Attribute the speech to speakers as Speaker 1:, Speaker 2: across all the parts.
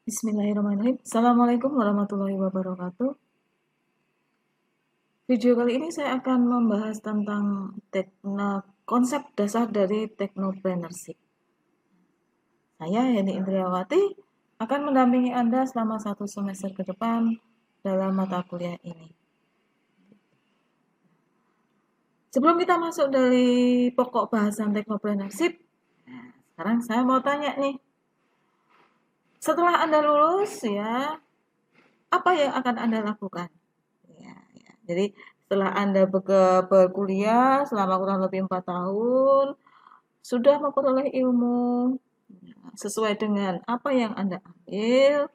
Speaker 1: Bismillahirrahmanirrahim. Assalamualaikum warahmatullahi wabarakatuh. Video kali ini saya akan membahas tentang konsep dasar dari technopreneurship. Saya, Heni Indriawati, akan mendampingi Anda selama 1 semester ke depan dalam mata kuliah ini. Sebelum kita masuk dari pokok bahasan technopreneurship, sekarang saya mau tanya nih. Setelah Anda lulus, ya, apa yang akan Anda lakukan? Jadi setelah Anda berkuliah selama kurang lebih 4 tahun, sudah memperoleh ilmu sesuai dengan apa yang Anda ambil,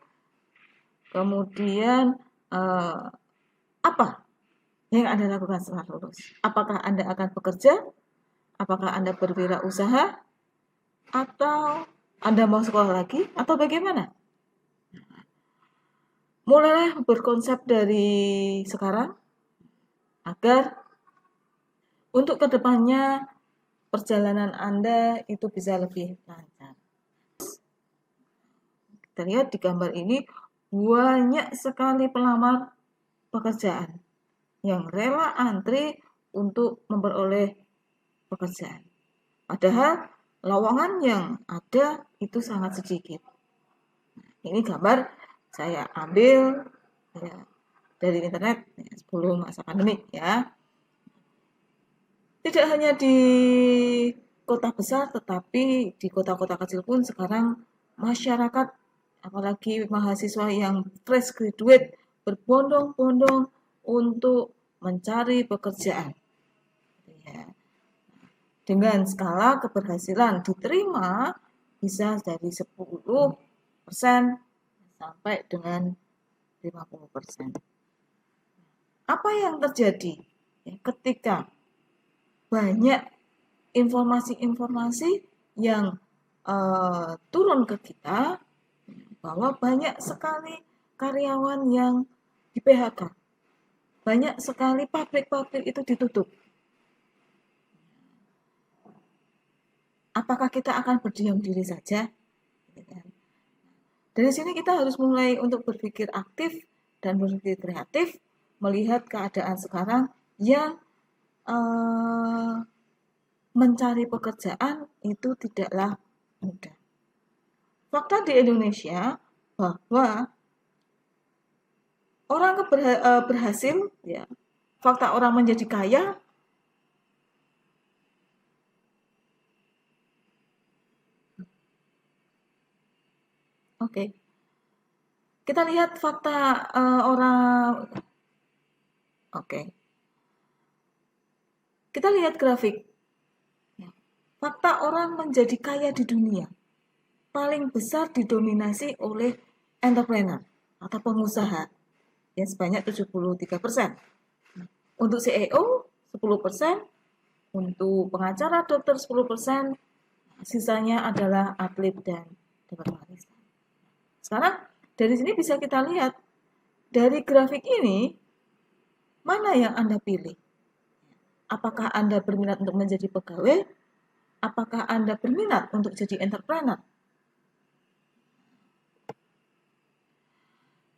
Speaker 1: kemudian apa yang Anda lakukan setelah lulus? Apakah Anda akan bekerja? Apakah Anda berwirausaha? Atau Anda mau sekolah lagi? Atau bagaimana? Mulailah berkonsep dari sekarang agar untuk kedepannya perjalanan Anda itu bisa lebih lancar. Kita lihat di gambar ini banyak sekali pelamar pekerjaan yang rela antri untuk memperoleh pekerjaan. Padahal lowongan yang ada itu sangat sedikit. Ini gambar saya ambil ya, dari internet ya, sebelum masa pandemi ya. Tidak hanya di kota besar, tetapi di kota-kota kecil pun sekarang masyarakat, apalagi mahasiswa yang fresh graduate, berbondong-bondong untuk mencari pekerjaan. Ya. Dengan skala keberhasilan diterima bisa dari 10% sampai dengan 50%. Apa yang terjadi ketika banyak informasi-informasi yang turun ke kita bahwa banyak sekali karyawan yang di PHK, banyak sekali pabrik-pabrik itu ditutup. Apakah kita akan berdiam diri saja? Dari sini kita harus mulai untuk berpikir aktif dan berpikir kreatif, melihat keadaan sekarang yang mencari pekerjaan itu tidaklah mudah. Fakta di Indonesia bahwa orang berhasil, ya, fakta orang menjadi kaya Oke. Kita lihat fakta orang. Oke. Kita lihat grafik. Fakta orang menjadi kaya di dunia paling besar didominasi oleh entrepreneur atau pengusaha yang sebanyak 73%. Untuk CEO 10%, untuk pengacara dokter 10%, sisanya adalah atlet dan dewan warisan. Sekarang dari sini bisa kita lihat dari grafik ini mana yang Anda pilih. Apakah Anda berminat untuk menjadi pegawai? Apakah Anda berminat untuk jadi entrepreneur?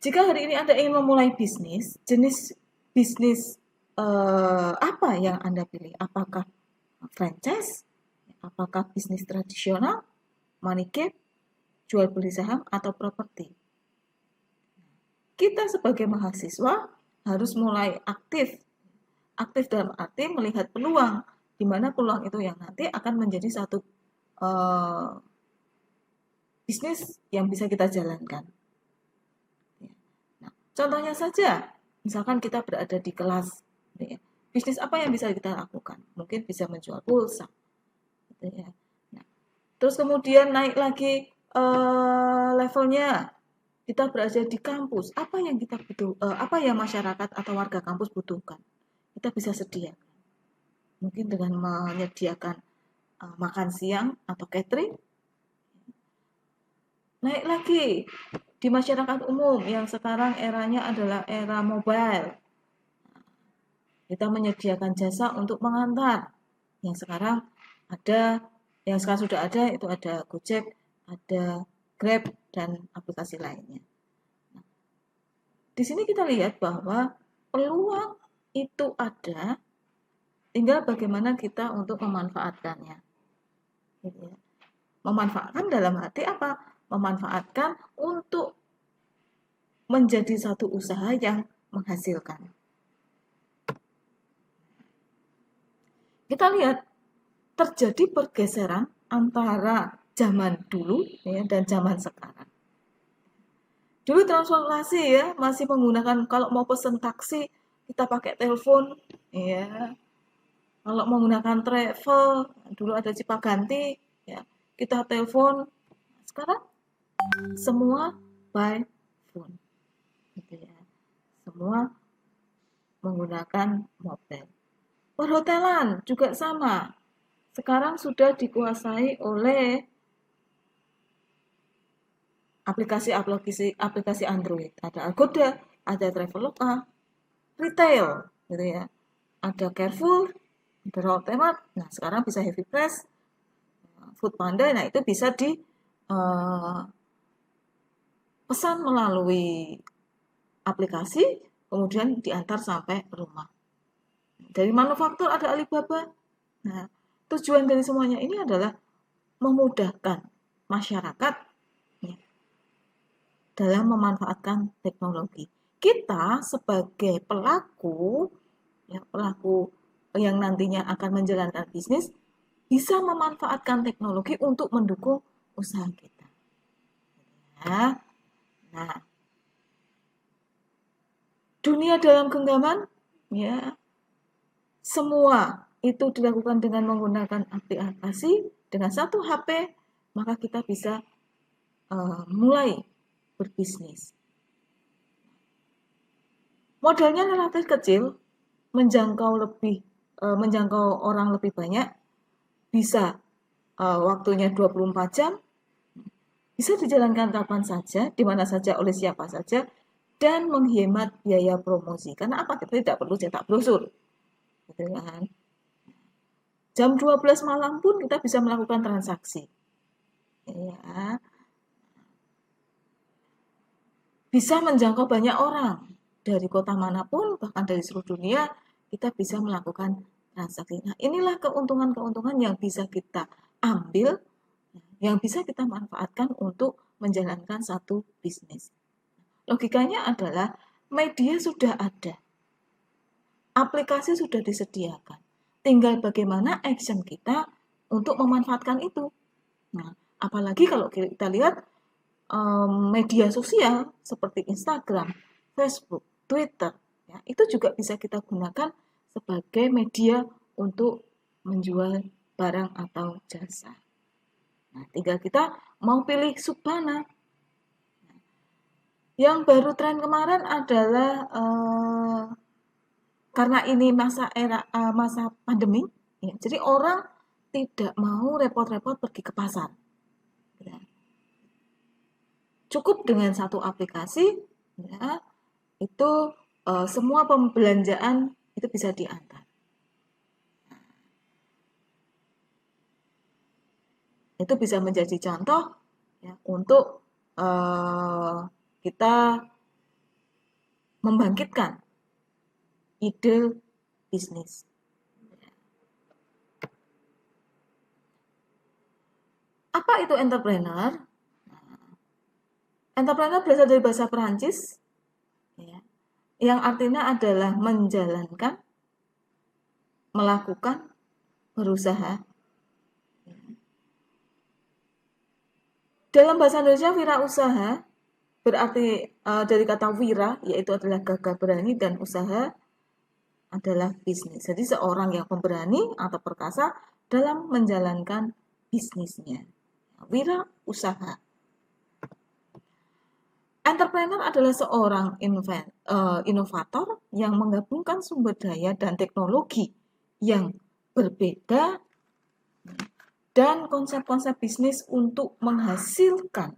Speaker 1: Jika hari ini Anda ingin memulai bisnis, jenis bisnis apa yang Anda pilih? Apakah franchise? Apakah bisnis tradisional? Money gap? Jual beli saham atau properti? Kita sebagai mahasiswa harus mulai aktif dalam arti melihat peluang, di mana peluang itu yang nanti akan menjadi satu bisnis yang bisa kita jalankan. Nah, contohnya saja, misalkan kita berada di kelas, bisnis apa yang bisa kita lakukan? Mungkin bisa menjual pulsa, Nah, terus kemudian naik lagi levelnya, kita berada di kampus. Apa yang kita apa yang masyarakat atau warga kampus butuhkan? Kita bisa sediakan. Mungkin dengan menyediakan makan siang atau catering. Naik lagi di masyarakat umum yang sekarang eranya adalah era mobile. Kita menyediakan jasa untuk mengantar. Yang sekarang sudah ada, itu ada Gojek, ada Grab, dan aplikasi lainnya. Di sini kita lihat bahwa peluang itu ada, tinggal bagaimana kita untuk memanfaatkannya. Gitu ya. Memanfaatkan dalam arti apa? Memanfaatkan untuk menjadi satu usaha yang menghasilkan. Kita lihat terjadi pergeseran antara zaman dulu ya, dan zaman sekarang. Dulu transportasi ya masih menggunakan, kalau mau pesen taksi kita pakai telepon ya. Kalau menggunakan travel dulu ada Cipaganti ya, kita telepon. Sekarang semua by phone gitu ya. Semua menggunakan mobile. Perhotelan juga sama. Sekarang sudah dikuasai oleh aplikasi Android. Ada Agoda, ada Traveloka, retail gitu ya. Ada Carrefour, ada Alfamart. Nah, sekarang bisa Heavy Press, Foodpanda. Nah, itu bisa di pesan melalui aplikasi, kemudian diantar sampai rumah. Dari manufaktur ada Alibaba. Nah, tujuan dari semuanya ini adalah memudahkan masyarakat ya, dalam memanfaatkan teknologi. Kita sebagai pelaku, ya, pelaku yang nantinya akan menjalankan bisnis, bisa memanfaatkan teknologi untuk mendukung usaha kita. Ya. Nah, dunia dalam genggaman, ya, semua itu dilakukan dengan menggunakan aplikasi, dengan satu HP, maka kita bisa mulai berbisnis. Modalnya relatif kecil, menjangkau orang lebih banyak, bisa waktunya 24 jam, bisa dijalankan kapan saja, di mana saja, oleh siapa saja, dan menghemat biaya promosi. Karena apa? Kita tidak perlu cetak brosur. Gitu kan? Jam 12 malam pun kita bisa melakukan transaksi. Ya. Bisa menjangkau banyak orang. Dari kota manapun, bahkan dari seluruh dunia, kita bisa melakukan transaksi. Nah, inilah keuntungan-keuntungan yang bisa kita ambil, yang bisa kita manfaatkan untuk menjalankan satu bisnis. Logikanya adalah media sudah ada, aplikasi sudah disediakan. Tinggal bagaimana action kita untuk memanfaatkan itu. Nah, apalagi kalau kita lihat media sosial seperti Instagram, Facebook, Twitter, ya, itu juga bisa kita gunakan sebagai media untuk menjual barang atau jasa. Nah, tinggal kita mau pilih submana. Yang baru tren kemarin adalah karena ini masa pandemi, ya, jadi orang tidak mau repot-repot pergi ke pasar. Ya. Cukup dengan satu aplikasi, ya, itu semua pembelanjaan itu bisa diantar. Itu bisa menjadi contoh ya, untuk kita membangkitkan ide bisnis. Apa itu entrepreneur? Entrepreneur berasal dari bahasa Perancis, ya, yang artinya adalah menjalankan, melakukan, berusaha. Dalam bahasa Indonesia, wirausaha berarti dari kata wira, yaitu adalah gagah berani, dan usaha adalah bisnis. Jadi seorang yang pemberani atau perkasa dalam menjalankan bisnisnya. Wira usaha. Entrepreneur adalah seorang inovator yang menggabungkan sumber daya dan teknologi yang berbeda dan konsep-konsep bisnis untuk menghasilkan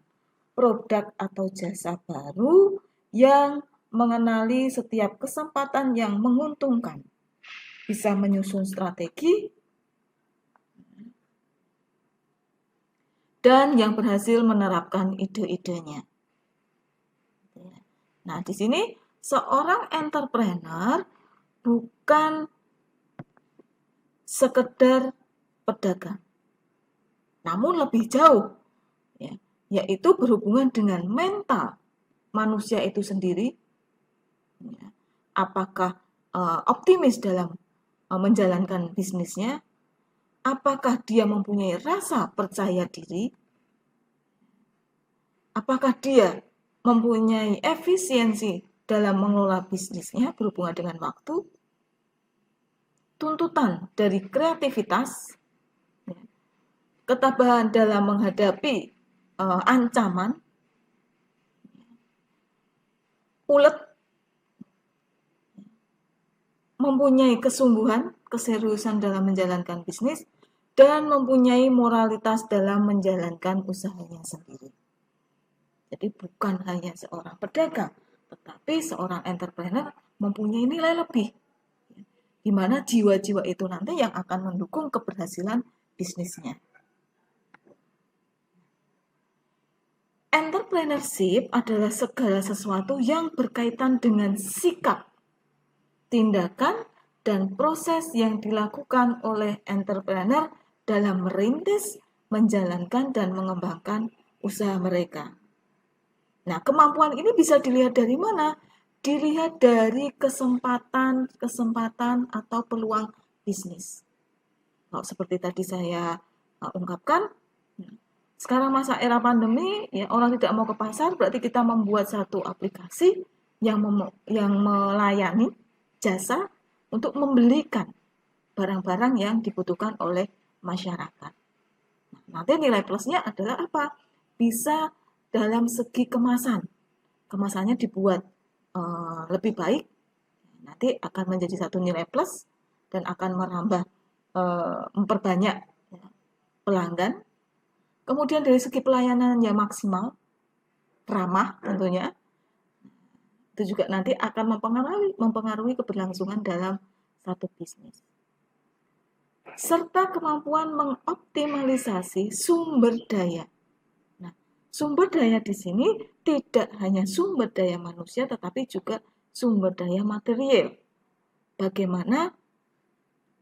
Speaker 1: produk atau jasa baru yang mengenali setiap kesempatan yang menguntungkan. Bisa menyusun strategi, dan yang berhasil menerapkan ide-idenya. Nah, di sini seorang entrepreneur bukan sekedar pedagang, namun lebih jauh, ya, yaitu berhubungan dengan mental manusia itu sendiri. Ya, apakah optimis dalam menjalankan bisnisnya? Apakah dia mempunyai rasa percaya diri? Apakah dia mempunyai efisiensi dalam mengelola bisnisnya berhubungan dengan waktu, tuntutan dari kreativitas, ketabahan dalam menghadapi ancaman, ulet, mempunyai kesungguhan, keseriusan dalam menjalankan bisnis, dan mempunyai moralitas dalam menjalankan usahanya sendiri. Jadi bukan hanya seorang pedagang, tetapi seorang entrepreneur mempunyai nilai lebih, di mana jiwa-jiwa itu nanti yang akan mendukung keberhasilan bisnisnya. Entrepreneurship adalah segala sesuatu yang berkaitan dengan sikap, tindakan, dan proses yang dilakukan oleh entrepreneur dalam merintis, menjalankan, dan mengembangkan usaha mereka. Nah, kemampuan ini bisa dilihat dari mana? Dilihat dari kesempatan atau peluang bisnis. Kalau seperti tadi saya ungkapkan, sekarang masa era pandemi, ya orang tidak mau ke pasar, berarti kita membuat satu aplikasi yang melayani jasa untuk membelikan barang-barang yang dibutuhkan oleh masyarakat. Nah, nanti nilai plusnya adalah apa? Bisa dalam segi kemasan. Kemasannya dibuat lebih baik, nanti akan menjadi satu nilai plus dan akan merambah memperbanyak pelanggan. Kemudian dari segi pelayanan yang maksimal, ramah tentunya, itu juga nanti akan mempengaruhi keberlangsungan dalam satu bisnis. Serta kemampuan mengoptimalisasi sumber daya. Nah, sumber daya di sini tidak hanya sumber daya manusia, tetapi juga sumber daya material. Bagaimana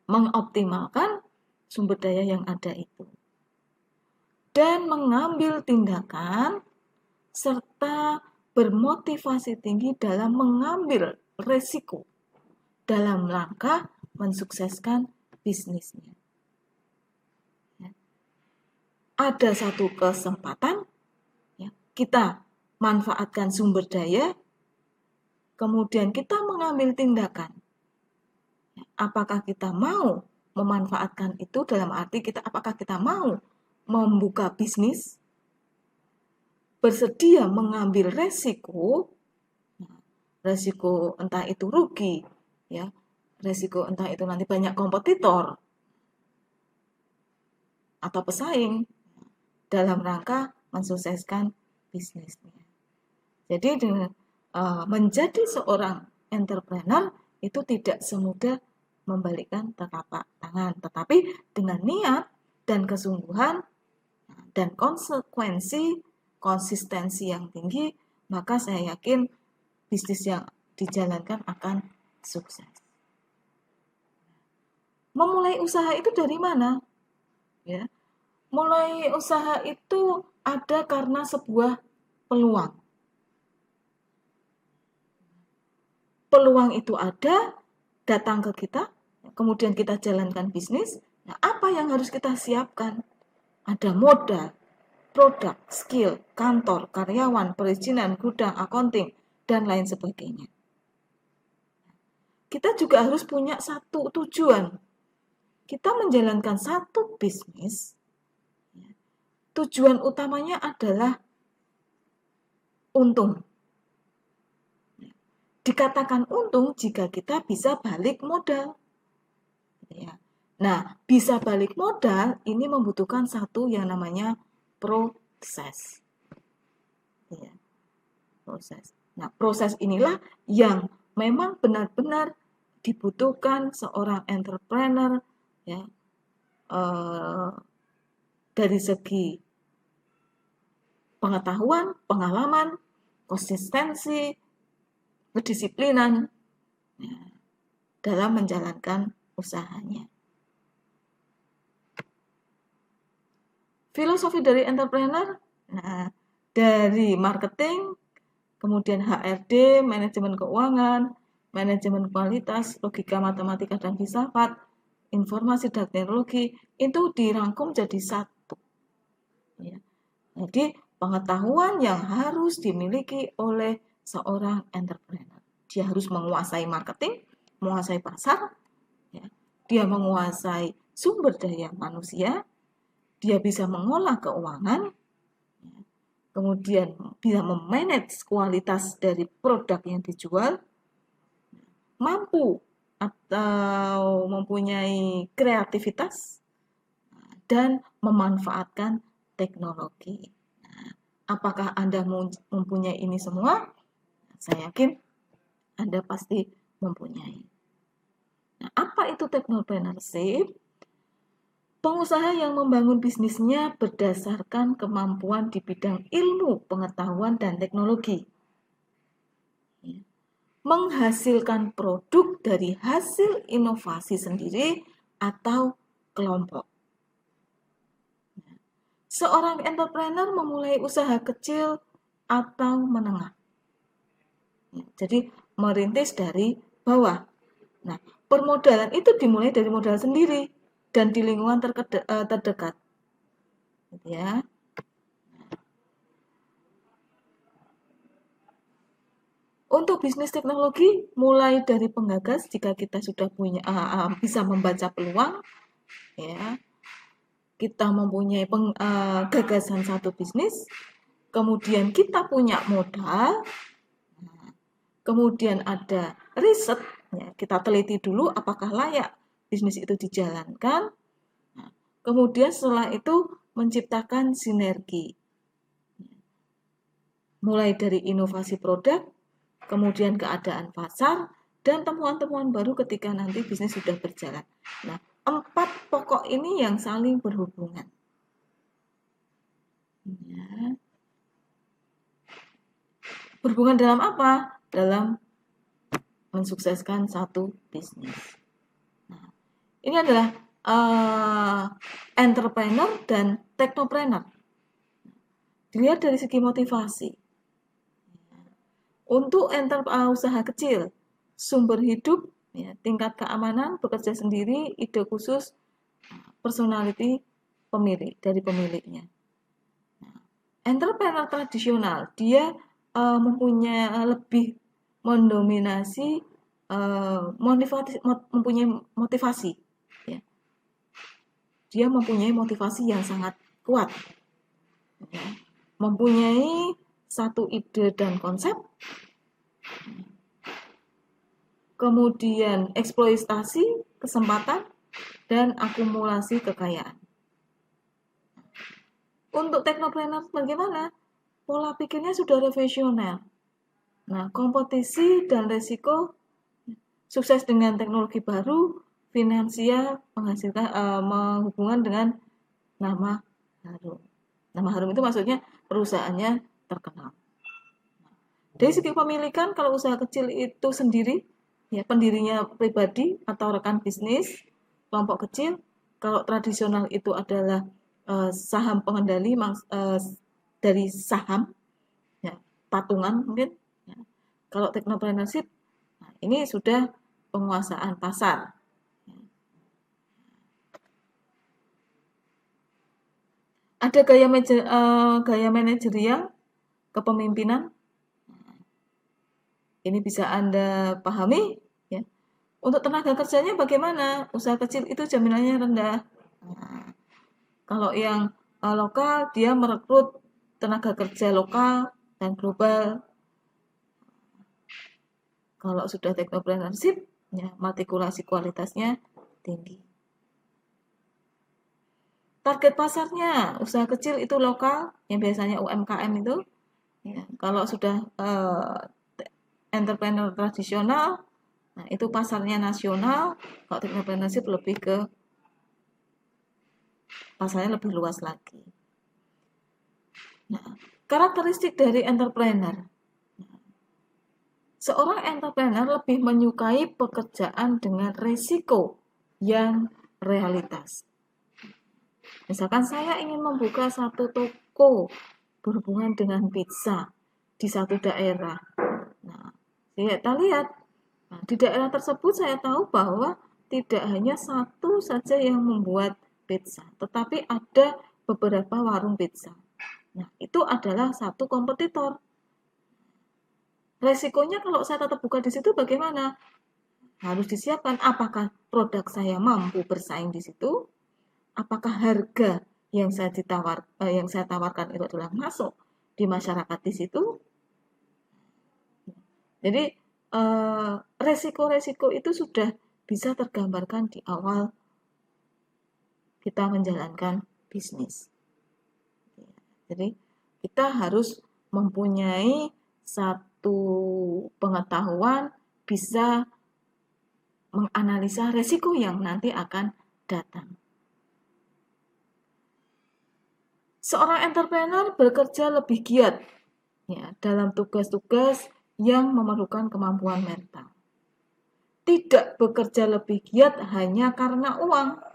Speaker 1: mengoptimalkan sumber daya yang ada itu. Dan mengambil tindakan serta bermotivasi tinggi dalam mengambil resiko dalam rangka mensukseskan bisnisnya. Ada satu kesempatan, ya, kita manfaatkan sumber daya, kemudian kita mengambil tindakan. Apakah kita mau memanfaatkan itu dalam arti apakah kita mau membuka bisnis, bersedia mengambil resiko, resiko entah itu rugi, ya, resiko entah itu nanti banyak kompetitor atau pesaing dalam rangka mensukseskan bisnisnya. Jadi dengan menjadi seorang entrepreneur itu tidak semudah membalikkan telapak tangan, tetapi dengan niat dan kesungguhan dan konsistensi yang tinggi, maka saya yakin bisnis yang dijalankan akan sukses. Memulai usaha itu dari mana? Ya, mulai usaha itu ada karena sebuah peluang. Peluang itu ada, datang ke kita, kemudian kita jalankan bisnis. Nah, apa yang harus kita siapkan? Ada modal, produk, skill, kantor, karyawan, perizinan, gudang, accounting, dan lain sebagainya. Kita juga harus punya satu tujuan. Kita menjalankan satu bisnis, tujuan utamanya adalah untung. Dikatakan untung jika kita bisa balik modal. Nah, bisa balik modal ini membutuhkan satu yang namanya proses. Proses. Nah, proses inilah yang memang benar-benar dibutuhkan seorang entrepreneur, ya, dari segi pengetahuan, pengalaman, konsistensi, kedisiplinan ya, dalam menjalankan usahanya. Filosofi dari entrepreneur, nah, dari marketing, kemudian HRD, manajemen keuangan, manajemen kualitas, logika matematika dan filsafat, informasi dan teknologi, itu dirangkum jadi satu. Ya. Jadi pengetahuan yang harus dimiliki oleh seorang entrepreneur. Dia harus menguasai marketing, menguasai pasar, ya. Dia menguasai sumber daya manusia, dia bisa mengolah keuangan, ya. Kemudian bisa memanage kualitas dari produk yang dijual, mampu atau mempunyai kreativitas, dan memanfaatkan teknologi. Nah, apakah Anda mempunyai ini semua? Saya yakin Anda pasti mempunyai. Nah, apa itu technopreneurship? Pengusaha yang membangun bisnisnya berdasarkan kemampuan di bidang ilmu, pengetahuan, dan teknologi. Menghasilkan produk dari hasil inovasi sendiri atau kelompok. Seorang entrepreneur memulai usaha kecil atau menengah. Jadi merintis dari bawah. Nah, permodalan itu dimulai dari modal sendiri dan di lingkungan terdekat. Ya. Untuk bisnis teknologi, mulai dari penggagas jika kita sudah punya bisa membaca peluang, ya, kita mempunyai gagasan satu bisnis, kemudian kita punya modal, kemudian ada riset, ya, kita teliti dulu apakah layak bisnis itu dijalankan, kemudian setelah itu menciptakan sinergi, mulai dari inovasi produk, kemudian keadaan pasar, dan temuan-temuan baru ketika nanti bisnis sudah berjalan. Nah, 4 pokok ini yang saling berhubungan. Ya. Berhubungan dalam apa? Dalam mensukseskan satu bisnis. Nah, ini adalah entrepreneur dan technopreneur. Dilihat dari segi motivasi. Untuk usaha kecil, sumber hidup, ya, tingkat keamanan, bekerja sendiri, ide khusus, personality dari pemiliknya. Nah, entrepreneur tradisional, dia mempunyai lebih mendominasi, mempunyai motivasi. Ya. Dia mempunyai motivasi yang sangat kuat. Ya. Mempunyai satu ide dan konsep, kemudian eksploitasi kesempatan, dan akumulasi kekayaan. Untuk teknopreneur bagaimana? Pola pikirnya sudah profesional. Nah, kompetisi dan resiko, sukses dengan teknologi baru, finansial, menghasilkan menghubungkan dengan nama harum. Nama harum itu maksudnya perusahaannya terkenal. Dari segi pemilikan, kalau usaha kecil itu sendiri, ya pendirinya pribadi atau rekan bisnis, kelompok kecil. Kalau tradisional itu adalah saham pengendali dari saham, ya, patungan mungkin. Ya. Kalau technopreneurship, nah, ini sudah penguasaan pasar. Ada gaya manajerial kepemimpinan. Ini bisa Anda pahami, ya. Untuk tenaga kerjanya bagaimana? Usaha kecil itu jaminannya rendah. Nah, kalau yang lokal, dia merekrut tenaga kerja lokal dan global. Kalau sudah technopreneurship, ya, matrikulasi kualitasnya tinggi. Target pasarnya, usaha kecil itu lokal, yang biasanya UMKM itu. Ya, kalau sudah entrepreneur tradisional, nah itu pasarnya nasional. Kalau technopreneurship lebih ke pasarnya lebih luas lagi. Nah, Karakteristik dari entrepreneur. Seorang entrepreneur lebih menyukai pekerjaan dengan resiko yang realitas. Misalkan saya ingin membuka satu toko berhubungan dengan pizza di satu daerah. Nah, kita lihat, di daerah tersebut saya tahu bahwa tidak hanya satu saja yang membuat pizza, tetapi ada beberapa warung pizza. Nah, itu adalah satu kompetitor. Resikonya kalau saya tetap buka di situ bagaimana? Harus disiapkan apakah produk saya mampu bersaing di situ? Apakah harga yang saya tawarkan itu adalah masuk di masyarakat di situ? Jadi resiko-resiko itu sudah bisa tergambarkan di awal kita menjalankan bisnis. Jadi kita harus mempunyai satu pengetahuan, bisa menganalisa resiko yang nanti akan datang. Seorang entrepreneur bekerja lebih giat dalam tugas-tugas yang memerlukan kemampuan mental. Tidak bekerja lebih giat hanya karena uang.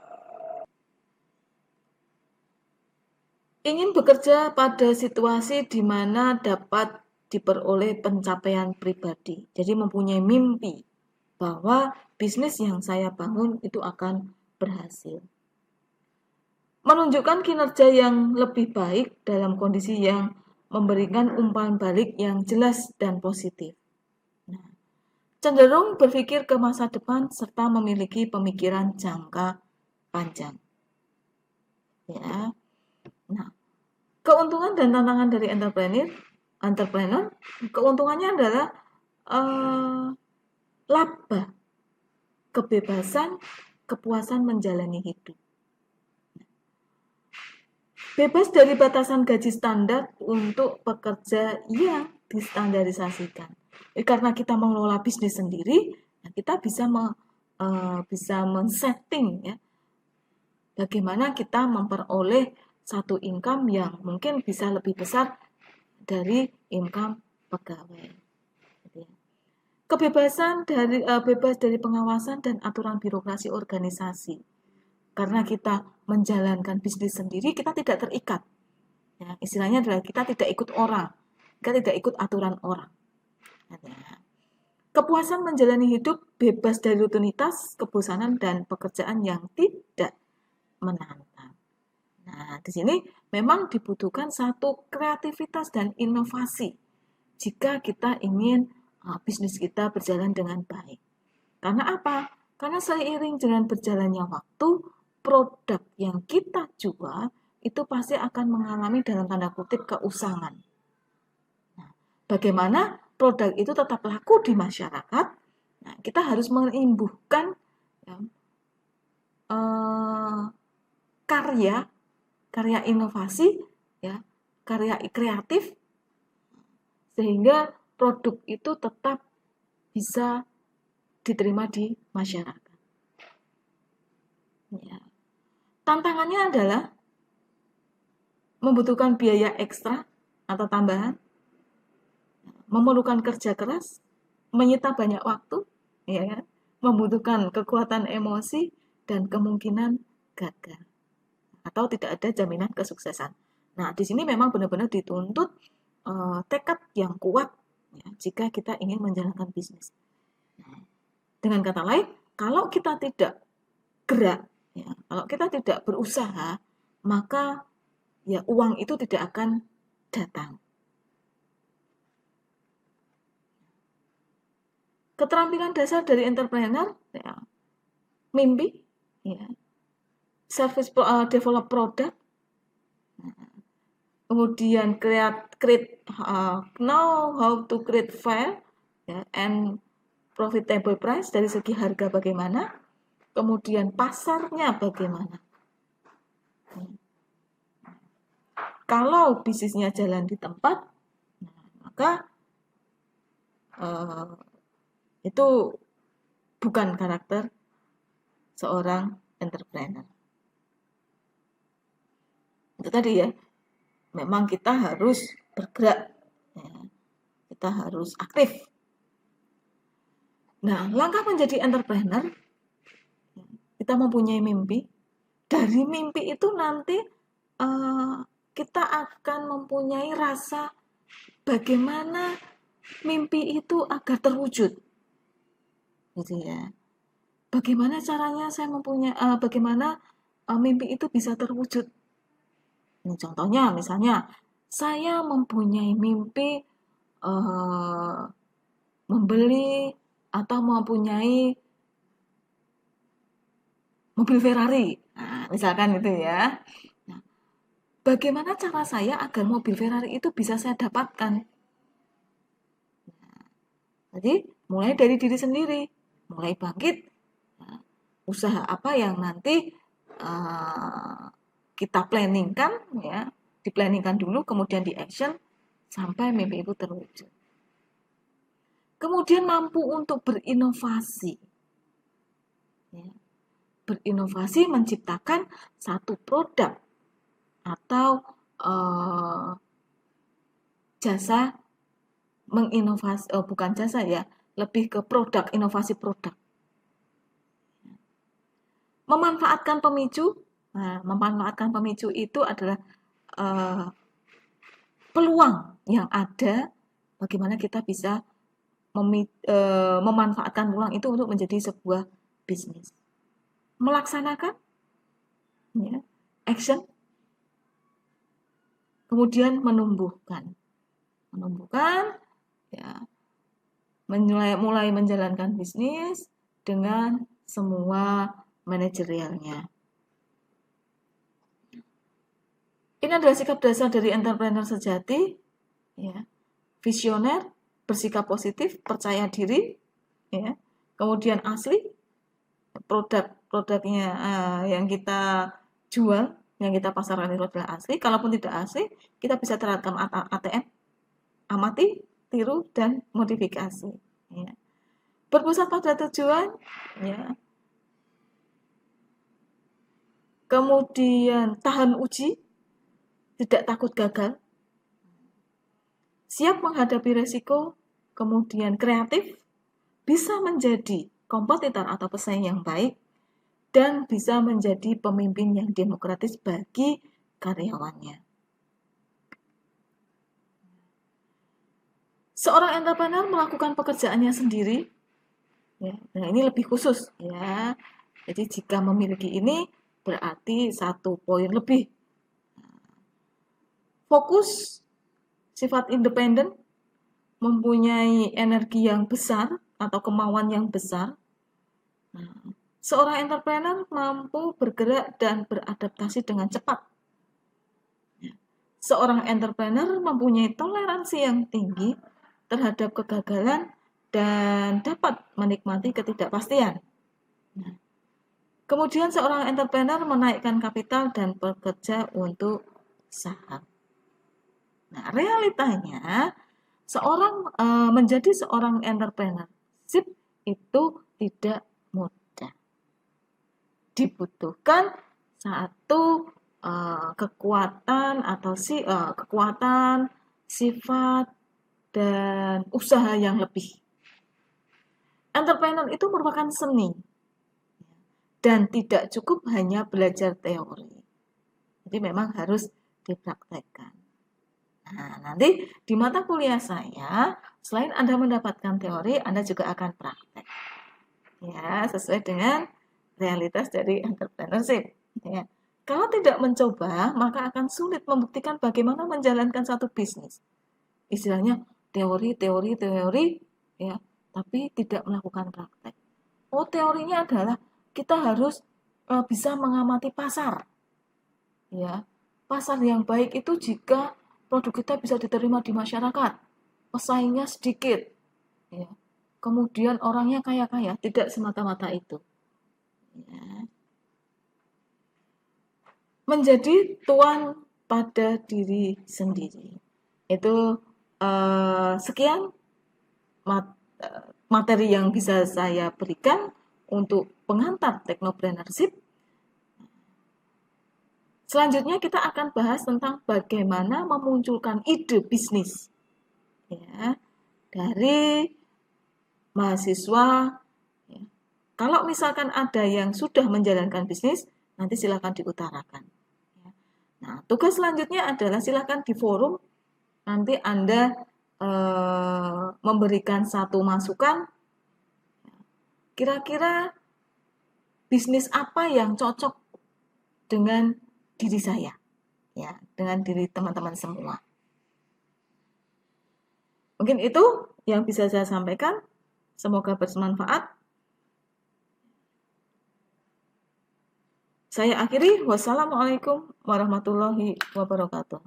Speaker 1: Ingin bekerja pada situasi di mana dapat diperoleh pencapaian pribadi. Jadi mempunyai mimpi bahwa bisnis yang saya bangun itu akan berhasil. Menunjukkan kinerja yang lebih baik dalam kondisi yang memberikan umpan balik yang jelas dan positif. Cenderung berpikir ke masa depan serta memiliki pemikiran jangka panjang. Ya. Nah, keuntungan dan tantangan dari entrepreneur, keuntungannya adalah laba, kebebasan, kepuasan menjalani hidup. Bebas dari batasan gaji standar untuk pekerja yang distandarisasikan. Karena kita mengelola bisnis sendiri, kita bisa men-setting ya, bagaimana kita memperoleh satu income yang mungkin bisa lebih besar dari income pegawai. Kebebasan bebas dari pengawasan dan aturan birokrasi organisasi. Karena kita menjalankan bisnis sendiri, kita tidak terikat. Ya, istilahnya adalah kita tidak ikut orang, kita tidak ikut aturan orang. Kepuasan menjalani hidup bebas dari rutinitas, kebosanan, dan pekerjaan yang tidak menantang. Nah, di sini memang dibutuhkan satu kreativitas dan inovasi jika kita ingin bisnis kita berjalan dengan baik. Karena apa? Karena seiring dengan berjalannya waktu, produk yang kita jual itu pasti akan mengalami dalam tanda kutip keusangan. Nah, bagaimana produk itu tetap laku di masyarakat? Nah, kita harus menimbuhkan karya inovasi, karya kreatif, sehingga produk itu tetap bisa diterima di masyarakat. Ya. Tantangannya adalah membutuhkan biaya ekstra atau tambahan, memerlukan kerja keras, menyita banyak waktu, ya, membutuhkan kekuatan emosi dan kemungkinan gagal atau tidak ada jaminan kesuksesan. Nah, di sini memang benar-benar dituntut tekad yang kuat ya, jika kita ingin menjalankan bisnis. Nah, dengan kata lain, kalau kita tidak gerak, ya, kalau kita tidak berusaha, maka ya uang itu tidak akan datang. Keterampilan dasar dari entrepreneur, ya, mimpi, ya, service develop product, kemudian know how to create value, ya, and profitable price dari segi harga bagaimana, kemudian pasarnya bagaimana. Kalau bisnisnya jalan di tempat, maka itu bukan karakter seorang entrepreneur. Itu tadi ya, memang kita harus bergerak, ya. Kita harus aktif. Nah, langkah menjadi entrepreneur, kita mempunyai mimpi. Dari mimpi itu nanti kita akan mempunyai rasa bagaimana mimpi itu agar terwujud, gitu ya. Bagaimana caranya saya mempunyai, bagaimana mimpi itu bisa terwujud. Nah, contohnya, misalnya saya mempunyai mimpi membeli atau mempunyai mobil Ferrari, nah, misalkan itu ya. Nah, bagaimana cara saya agar mobil Ferrari itu bisa saya dapatkan? Jadi mulai dari diri sendiri, mulai bangkit, nah, usaha apa yang nanti kita planningkan, ya, diplanningkan dulu, kemudian di action sampai mimpi itu terwujud. Kemudian mampu untuk berinovasi, ya. Berinovasi menciptakan satu produk atau jasa menginovasi, bukan jasa ya, lebih ke produk, inovasi produk. Memanfaatkan pemicu. Nah, memanfaatkan pemicu itu adalah peluang yang ada, bagaimana kita bisa memanfaatkan peluang itu untuk menjadi sebuah bisnis. Melaksanakan, ya, action, kemudian menumbuhkan, ya, mulai menjalankan bisnis dengan semua manajerialnya. Ini adalah sikap dasar dari entrepreneur sejati, ya. Visioner, bersikap positif, percaya diri, ya. Kemudian asli, produknya yang kita jual, yang kita pasarkan itu adalah asli. Kalaupun tidak asli, kita bisa terapkan ATM, amati, tiru, dan modifikasi, ya. Berpusat pada tujuan, ya. Kemudian tahan uji, tidak takut gagal, siap menghadapi resiko, kemudian kreatif, bisa menjadi kompetitor atau pesaing yang baik, dan bisa menjadi pemimpin yang demokratis bagi karyawannya. Seorang entrepreneur melakukan pekerjaannya sendiri, ya. Nah, ini lebih khusus, ya. Jadi jika memiliki ini berarti 1 poin lebih. Fokus, sifat independen, mempunyai energi yang besar atau kemauan yang besar. Nah, seorang entrepreneur mampu bergerak dan beradaptasi dengan cepat. Seorang entrepreneur mempunyai toleransi yang tinggi terhadap kegagalan dan dapat menikmati ketidakpastian. Nah, kemudian seorang entrepreneur menaikkan kapital dan bekerja untuk saham. Nah, realitanya menjadi seorang entrepreneurship itu tidak mudah. Dibutuhkan satu kekuatan atau kekuatan, sifat, dan usaha yang lebih. Entrepreneur itu merupakan seni dan tidak cukup hanya belajar teori. Jadi memang harus dipraktekkan. Nah, nanti di mata kuliah saya, selain Anda mendapatkan teori, Anda juga akan praktek. Ya, sesuai dengan realitas dari entrepreneurship. Ya. Kalau tidak mencoba, maka akan sulit membuktikan bagaimana menjalankan satu bisnis. Istilahnya teori, ya, tapi tidak melakukan praktek. Oh, teorinya adalah kita harus bisa mengamati pasar. Ya, pasar yang baik itu jika produk kita bisa diterima di masyarakat, pesaingnya sedikit, ya. Kemudian orangnya kaya-kaya, tidak semata-mata itu. Ya. Menjadi tuan pada diri sendiri. Itu sekian materi yang bisa saya berikan untuk pengantar teknopreneurship. Selanjutnya kita akan bahas tentang bagaimana memunculkan ide bisnis ya dari mahasiswa. Ya. Kalau misalkan ada yang sudah menjalankan bisnis, nanti silakan diutarakan. Ya. Nah, tugas selanjutnya adalah silakan di forum nanti Anda memberikan satu masukan. Kira-kira bisnis apa yang cocok dengan diri saya, ya, dengan diri teman-teman semua. Mungkin itu yang bisa saya sampaikan. Semoga bermanfaat. Saya akhiri. Wassalamualaikum warahmatullahi wabarakatuh.